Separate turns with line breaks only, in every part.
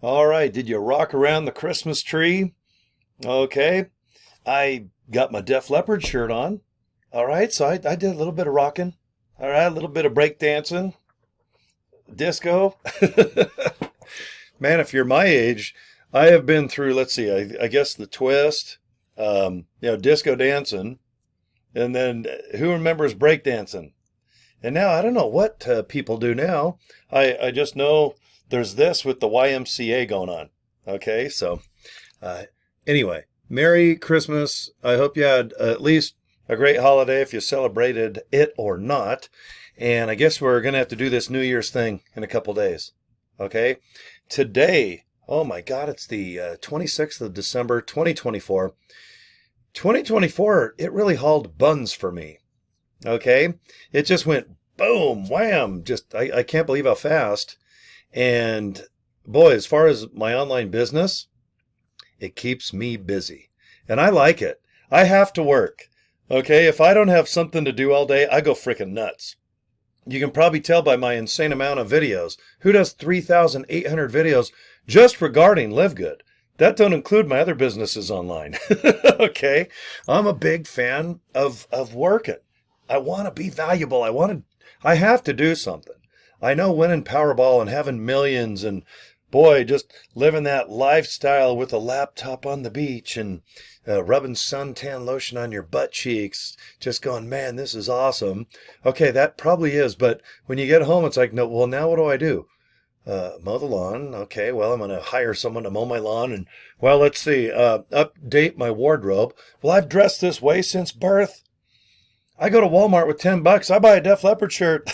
All right, did you rock around the Christmas tree? Okay, I got my Def Leppard shirt on. All right, so I did a little bit of rocking. All right, a little bit of break dancing, disco. Man, if you're my age, I have been through, let's see, I guess the twist, disco dancing, and then who remembers break dancing? And now I don't know what people do now. I just know there's this with the YMCA going on. Okay, so uh, anyway, Merry Christmas. I hope you had at least a great holiday if you celebrated it or not. And I guess we're going to have to do this New Year's thing in a couple days. Okay, today, oh my God, it's the 26th of December, 2024. 2024, it really hauled buns for me. Okay, it just went boom, wham. Just I can't believe how fast. And boy, as far as my online business, it keeps me busy. And I like it. I have to work. Okay, if I don't have something to do all day, I go freaking nuts. You can probably tell by my insane amount of videos. Who does 3,800 videos just regarding Live Good? That don't include my other businesses online. Okay, I'm a big fan of working. I want to be valuable. I have to do something. I know winning Powerball and having millions and boy, just living that lifestyle with a laptop on the beach and rubbing suntan lotion on your butt cheeks, just going, man, this is awesome. Okay, that probably is, but when you get home, it's like, no, well, now what do I do? Mow the lawn. Okay, well, I'm going to hire someone to mow my lawn. And, well, let's see, update my wardrobe. Well, I've dressed this way since birth. I go to Walmart with $10. I buy a Def Leppard shirt.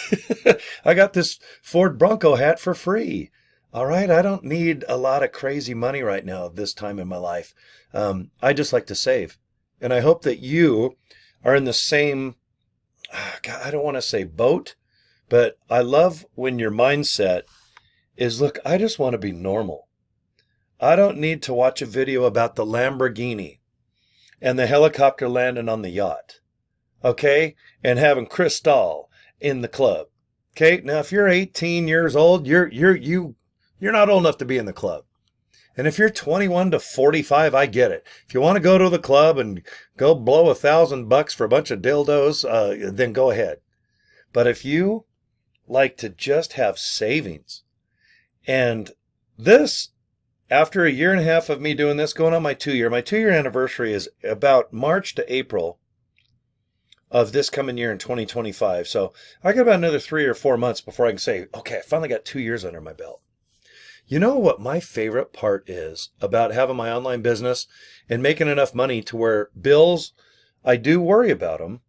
I got this Ford Bronco hat for free. All right, I don't need a lot of crazy money right now this time in my life. I just like to save. And I hope that you are in the same, God, I don't want to say boat, but I love when your mindset is, look, I just want to be normal. I don't need to watch a video about the Lamborghini and the helicopter landing on the yacht. Okay, and having Cristal in the club. Okay, now if you're 18 years old, you're not old enough to be in the club. And if you're 21 to 45, I get it. If you want to go to the club and go blow $1,000 for a bunch of dildos, then go ahead. But if you like to just have savings, and this, after a year and a half of me doing this, going on my 2-year anniversary is about March to April of this coming year in 2025. So I got about another 3 or 4 months before I can say, okay, I finally got 2 years under my belt. You know what my favorite part is about having my online business and making enough money to where bills, I do worry about them,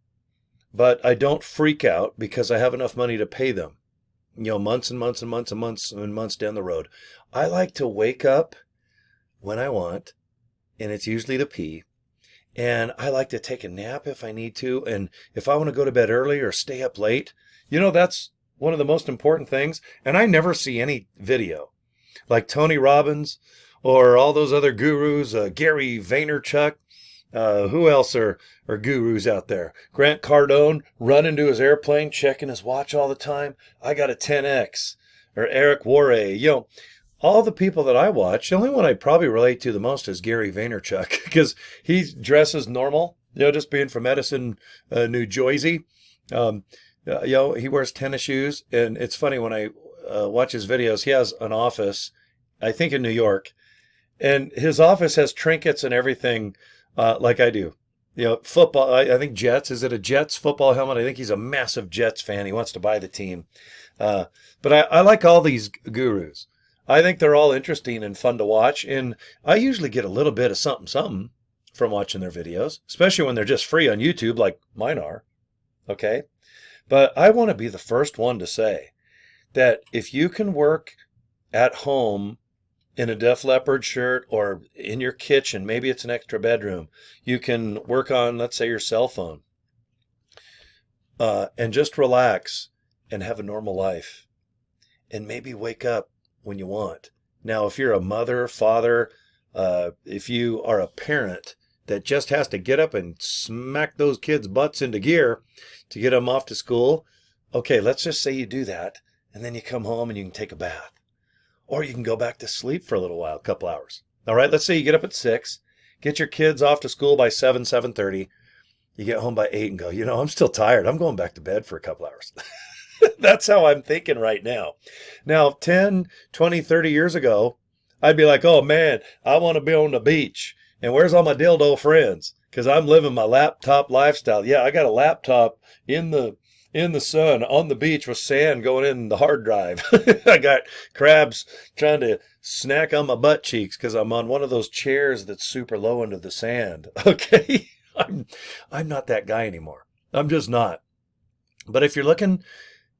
but I don't freak out because I have enough money to pay them. Months and months and months and months and months down the road. I like to wake up when I want, and it's usually to pee. And I like to take a nap if I need to. And if I want to go to bed early or stay up late, that's one of the most important things. And I never see any video like Tony Robbins or all those other gurus, Gary Vaynerchuk. Who else are gurus out there? Grant Cardone running to his airplane, checking his watch all the time. I got a 10X. Or Eric Worre. All the people that I watch, the only one I probably relate to the most is Gary Vaynerchuk because he dresses normal, just being from Edison, New Jersey. He wears tennis shoes. And it's funny when I watch his videos, he has an office, I think in New York, and his office has trinkets and everything like I do. Football, I think Jets. Is it a Jets football helmet? I think he's a massive Jets fan. He wants to buy the team. But I like all these gurus. I think they're all interesting and fun to watch, and I usually get a little bit of something from watching their videos, especially when they're just free on YouTube like mine are, okay? But I want to be the first one to say that if you can work at home in a Def Leppard shirt or in your kitchen, maybe it's an extra bedroom, you can work on, let's say, your cell phone, and just relax and have a normal life, and maybe wake up when you want. Now, if you're a mother, father, if you are a parent that just has to get up and smack those kids' butts into gear to get them off to school, okay, let's just say you do that, and then you come home and you can take a bath. or you can go back to sleep for a little while, a couple hours. All right, let's say you get up at 6, get your kids off to school by 7, 7:30. You get home by 8 and go, I'm still tired. I'm going back to bed for a couple hours. That's how I'm thinking right now. Now, 10, 20, 30 years ago, I'd be like, oh man, I want to be on the beach. And where's all my dildo friends? Because I'm living my laptop lifestyle. Yeah, I got a laptop in the sun on the beach with sand going in the hard drive. I got crabs trying to snack on my butt cheeks because I'm on one of those chairs that's super low into the sand. Okay, I'm not that guy anymore. I'm just not. But if you're looking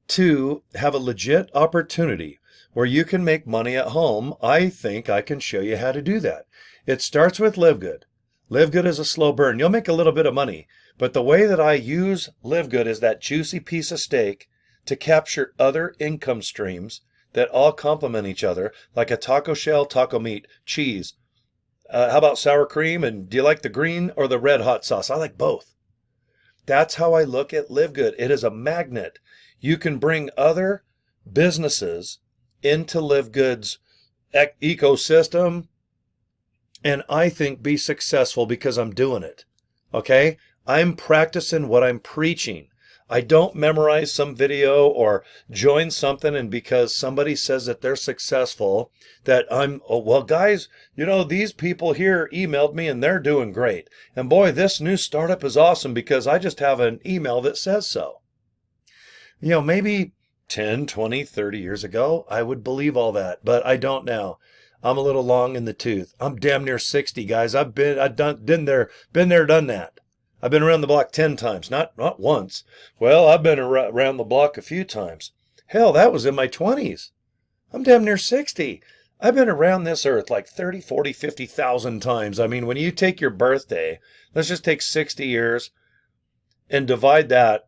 to have a legit opportunity where you can make money at home, I think I can show you how to do that. It starts with LiveGood. LiveGood is a slow burn. You'll make a little bit of money, but the way that I use LiveGood is that juicy piece of steak to capture other income streams that all complement each other, like a taco shell, taco meat, cheese. How about sour cream? And do you like the green or the red hot sauce? I like both. That's how I look at LiveGood. It is a magnet. You can bring other businesses into LiveGood's ecosystem and I think be successful because I'm doing it. Okay? I'm practicing what I'm preaching. I don't memorize some video or join something and because somebody says that they're successful that well guys, these people here emailed me and they're doing great. And boy, this new startup is awesome because I just have an email that says so. Maybe 10, 20, 30 years ago, I would believe all that, but I don't now. I'm a little long in the tooth. I'm damn near 60, guys. I've been there, done that. I've been around the block 10 times, not once. Well, I've been around the block a few times. Hell, that was in my 20s. I'm damn near 60. I've been around this earth like 30, 40, 50,000 times. I mean, when you take your birthday, let's just take 60 years and divide that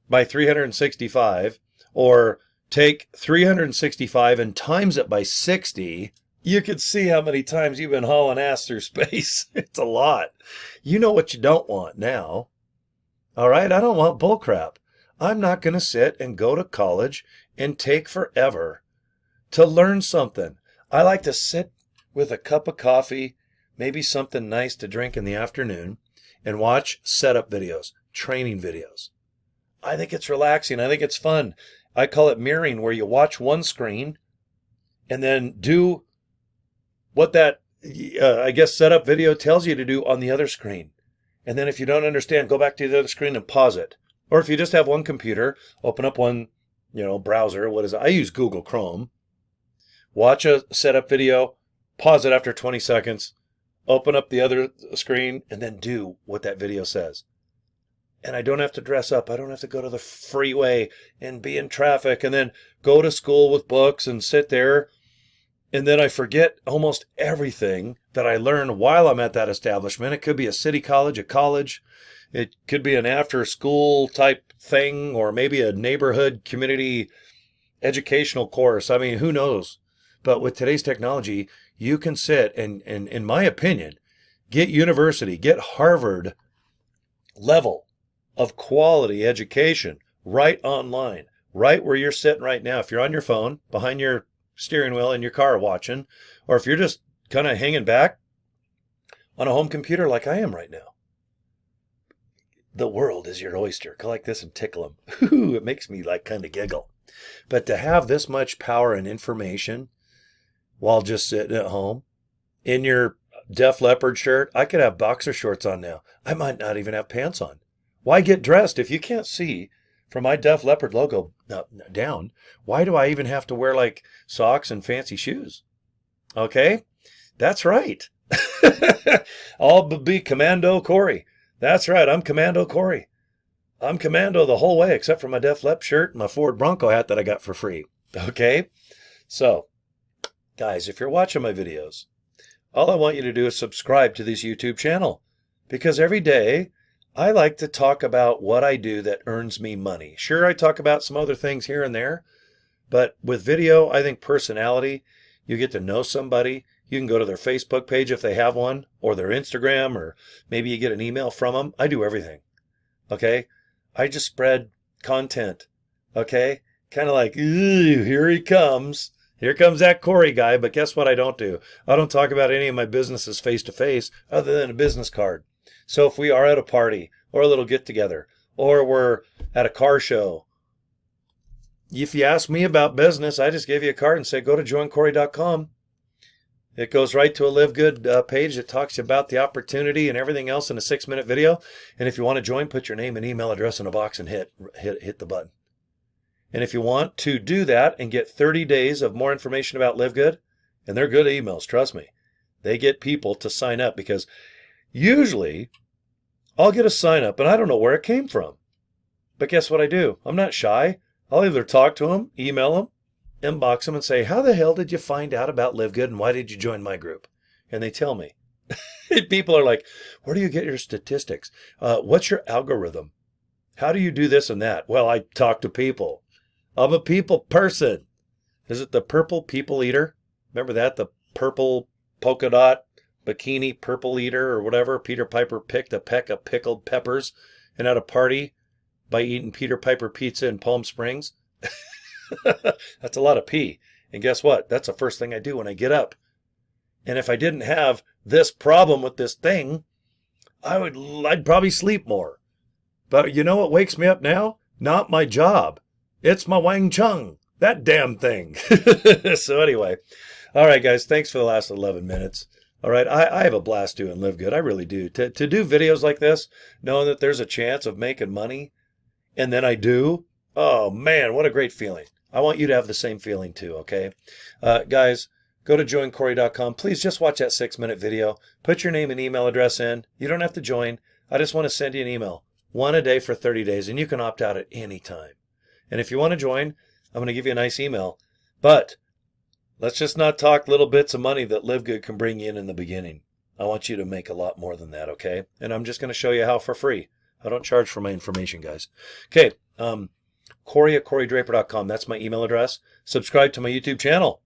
by 365, or take 365 and times it by 60, you could see how many times you've been hauling ass through space. It's a lot. You know what you don't want now. All right, I don't want bullcrap. I'm not going to sit and go to college and take forever to learn something. I like to sit with a cup of coffee, maybe something nice to drink in the afternoon, and watch setup videos, training videos. I think it's relaxing. I think it's fun. I call it mirroring, where you watch one screen and then do what that, setup video tells you to do on the other screen. And then if you don't understand, go back to the other screen and pause it. Or if you just have one computer, open up one, browser. What is it? I use Google Chrome. Watch a setup video, pause it after 20 seconds, open up the other screen, and then do what that video says. And I don't have to dress up. I don't have to go to the freeway and be in traffic and then go to school with books and sit there. And then I forget almost everything that I learned while I'm at that establishment. It could be a city college, a college. It could be an after school type thing, or maybe a neighborhood community educational course. I mean, who knows? But with today's technology, you can sit and in my opinion, get Harvard level of quality education right online, right where you're sitting right now. If you're on your phone, behind your steering wheel in your car watching, or if you're just kind of hanging back on a home computer like I am right now. The world is your oyster. Go like this and tickle them. It makes me kind of giggle. But to have this much power and information while just sitting at home in your Def Leppard shirt, I could have boxer shorts on now. I might not even have pants on. Why get dressed if you can't see from my Def Leppard logo down? Why do I even have to wear socks and fancy shoes? Okay, that's right. I'll be Commando Cory. That's right, I'm Commando Cory. I'm Commando the whole way except for my Def Leppard shirt and my Ford Bronco hat that I got for free. Okay, so guys, if you're watching my videos, all I want you to do is subscribe to this YouTube channel, because every day I like to talk about what I do that earns me money. Sure, I talk about some other things here and there, but with video, I think personality, you get to know somebody. You can go to their Facebook page if they have one, or their Instagram, or maybe you get an email from them. I do everything. Okay? I just spread content. Okay? Kind of like, ooh, here he comes. Here comes that Cory guy, but guess what I don't do? I don't talk about any of my businesses face to face other than a business card. So if we are at a party or a little get together or we're at a car show, if you ask me about business, I just give you a card and say, go to joincory.com. It goes right to a Live Good page that talks about the opportunity and everything else in a 6-minute video. And if you want to join, put your name and email address in a box and hit the button. And if you want to do that and get 30 days of more information about Live Good, and they're good emails, trust me, they get people to sign up because usually I'll get a sign up and I don't know where it came from. But guess what I do? I'm not shy. I'll either talk to them, email them, inbox them and say, how the hell did you find out about Live Good and why did you join my group? And they tell me. People are like, where do you get your statistics? What's your algorithm? How do you do this and that? Well, I talk to people. I'm a people person. Is it the purple people eater? Remember that? The purple polka dot bikini purple eater or whatever? Peter Piper picked a peck of pickled peppers and had a party by eating Peter Piper pizza in Palm Springs. That's a lot of pee. And guess what? That's the first thing I do when I get up. And if I didn't have this problem with this thing, I'd probably sleep more. But you know what wakes me up now? Not my job. It's my Wang Chung. That damn thing. So anyway. All right, guys. Thanks for the last 11 minutes. All right. I have a blast doing Live Good. I really do. To do videos like this, knowing that there's a chance of making money, and then I do. Oh, man, what a great feeling. I want you to have the same feeling too, okay? Guys, go to joincory.com. Please just watch that 6-minute video. Put your name and email address in. You don't have to join. I just want to send you an email. One a day for 30 days, and you can opt out at any time. And if you want to join, I'm going to give you a nice email. But let's just not talk little bits of money that Live Good can bring you in the beginning. I want you to make a lot more than that, okay? And I'm just going to show you how for free. I don't charge for my information, guys. Okay, Cory at CoryDraper.com. That's my email address. Subscribe to my YouTube channel.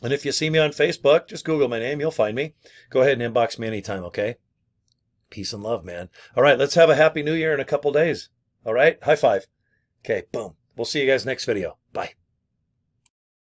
And if you see me on Facebook, just Google my name. You'll find me. Go ahead and inbox me anytime, okay? Peace and love, man. All right, let's have a happy new year in a couple days. All right, high five. Okay, boom. We'll see you guys next video. Bye.